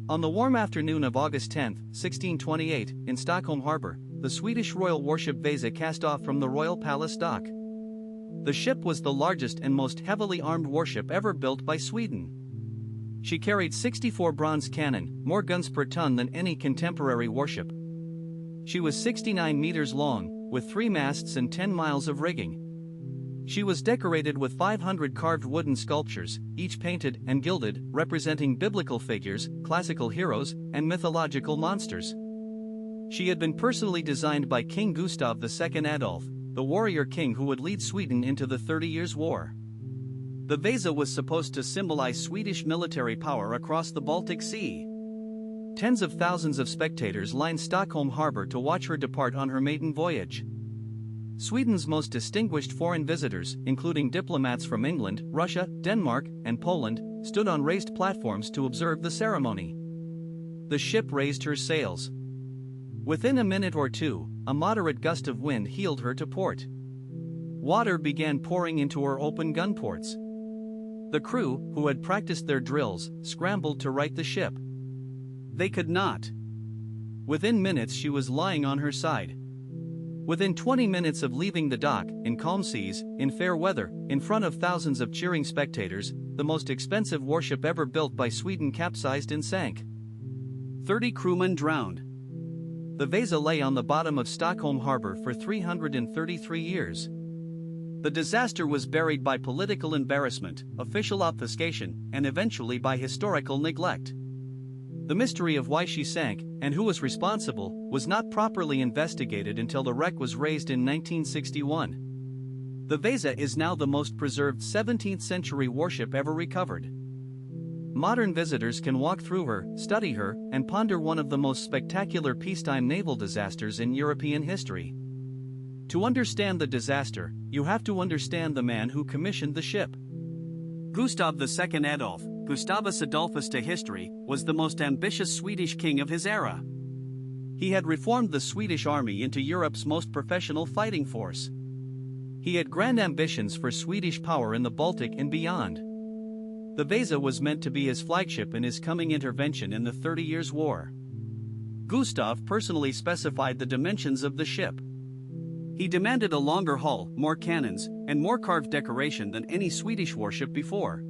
On the warm afternoon of August 10, 1628, in Stockholm harbor, the Swedish royal warship Vasa cast off from the Royal Palace dock. The ship was the largest and most heavily armed warship ever built by Sweden. She carried 64 bronze cannon, more guns per ton than any contemporary warship. She was 69 meters long, with 3 masts and 10 miles of rigging. She was decorated with 500 carved wooden sculptures, each painted and gilded, representing biblical figures, classical heroes, and mythological monsters. She had been personally designed by King Gustav II Adolf, the warrior king who would lead Sweden into the 30 Years' War. The Vasa was supposed to symbolize Swedish military power across the Baltic Sea. Tens of thousands of spectators lined Stockholm harbor to watch her depart on her maiden voyage. Sweden's most distinguished foreign visitors, including diplomats from England, Russia, Denmark, and Poland, stood on raised platforms to observe the ceremony. The ship raised her sails. Within a minute or two, a moderate gust of wind heeled her to port. Water began pouring into her open gun ports. The crew, who had practiced their drills, scrambled to right the ship. They could not. Within minutes she was lying on her side. Within 20 minutes of leaving the dock, in calm seas, in fair weather, in front of thousands of cheering spectators, the most expensive warship ever built by Sweden capsized and sank. 30 crewmen drowned. The Vasa lay on the bottom of Stockholm harbor for 333 years. The disaster was buried by political embarrassment, official obfuscation, and eventually by historical neglect. The mystery of why she sank, and who was responsible, was not properly investigated until the wreck was raised in 1961. The Vasa is now the most preserved 17th-century warship ever recovered. Modern visitors can walk through her, study her, and ponder one of the most spectacular peacetime naval disasters in European history. To understand the disaster, you have to understand the man who commissioned the ship. Gustav II Adolf, Gustavus Adolphus to history, was the most ambitious Swedish king of his era. He had reformed the Swedish army into Europe's most professional fighting force. He had grand ambitions for Swedish power in the Baltic and beyond. The Vasa was meant to be his flagship in his coming intervention in the 30 Years' War. Gustav personally specified the dimensions of the ship. He demanded a longer hull, more cannons, and more carved decoration than any Swedish warship before.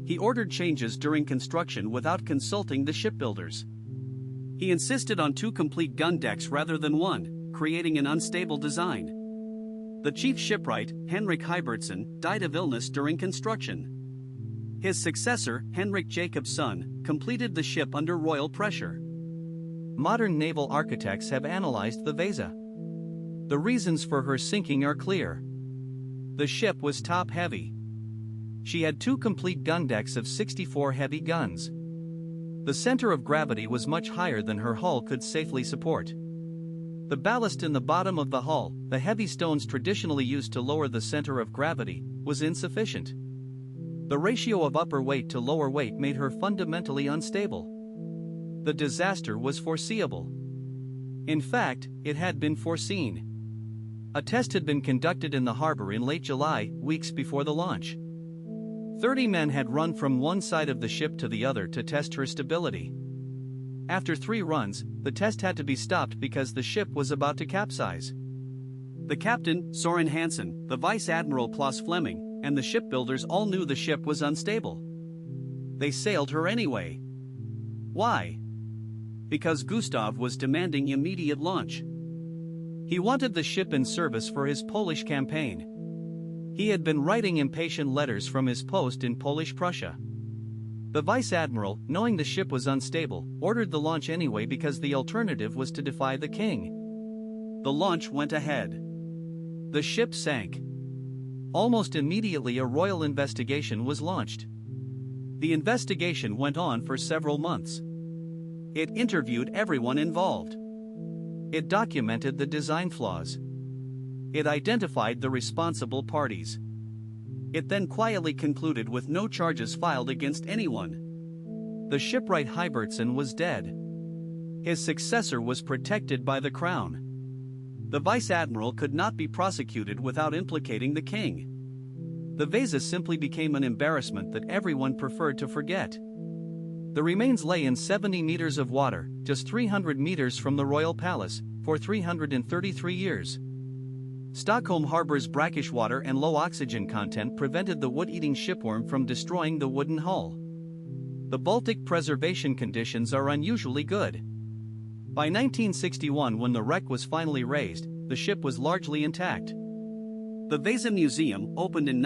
He ordered changes during construction without consulting the shipbuilders. He insisted on 2 complete gun decks rather than 1, creating an unstable design. The chief shipwright, Henrik Hybertsson, died of illness during construction. His successor, Henrik Jakobsson, completed the ship under royal pressure. Modern naval architects have analyzed the Vasa. The reasons for her sinking are clear. The ship was top-heavy. She had 2 complete gun decks of 64 heavy guns. The center of gravity was much higher than her hull could safely support. The ballast in the bottom of the hull, the heavy stones traditionally used to lower the center of gravity, was insufficient. The ratio of upper weight to lower weight made her fundamentally unstable. The disaster was foreseeable. In fact, it had been foreseen. A test had been conducted in the harbor in late July, weeks before the launch. 30 men had run from one side of the ship to the other to test her stability. After 3 runs, the test had to be stopped because the ship was about to capsize. The captain, Soren Hansen, the vice admiral Claes Fleming, and the shipbuilders all knew the ship was unstable. They sailed her anyway. Why? Because Gustav was demanding immediate launch. He wanted the ship in service for his Polish campaign. He had been writing impatient letters from his post in Polish Prussia. The vice admiral, knowing the ship was unstable, ordered the launch anyway because the alternative was to defy the king. The launch went ahead. The ship sank. Almost immediately a royal investigation was launched. The investigation went on for several months. It interviewed everyone involved. It documented the design flaws. It identified the responsible parties. It then quietly concluded with no charges filed against anyone. The shipwright Hybertsson was dead. His successor was protected by the crown. The vice admiral could not be prosecuted without implicating the king. The Vasa simply became an embarrassment that everyone preferred to forget. The remains lay in 70 meters of water, just 300 meters from the royal palace, for 333 years. Stockholm Harbour's brackish water and low oxygen content prevented the wood-eating shipworm from destroying the wooden hull. The Baltic preservation conditions are unusually good. By 1961, when the wreck was finally raised, the ship was largely intact. The Vasa Museum opened in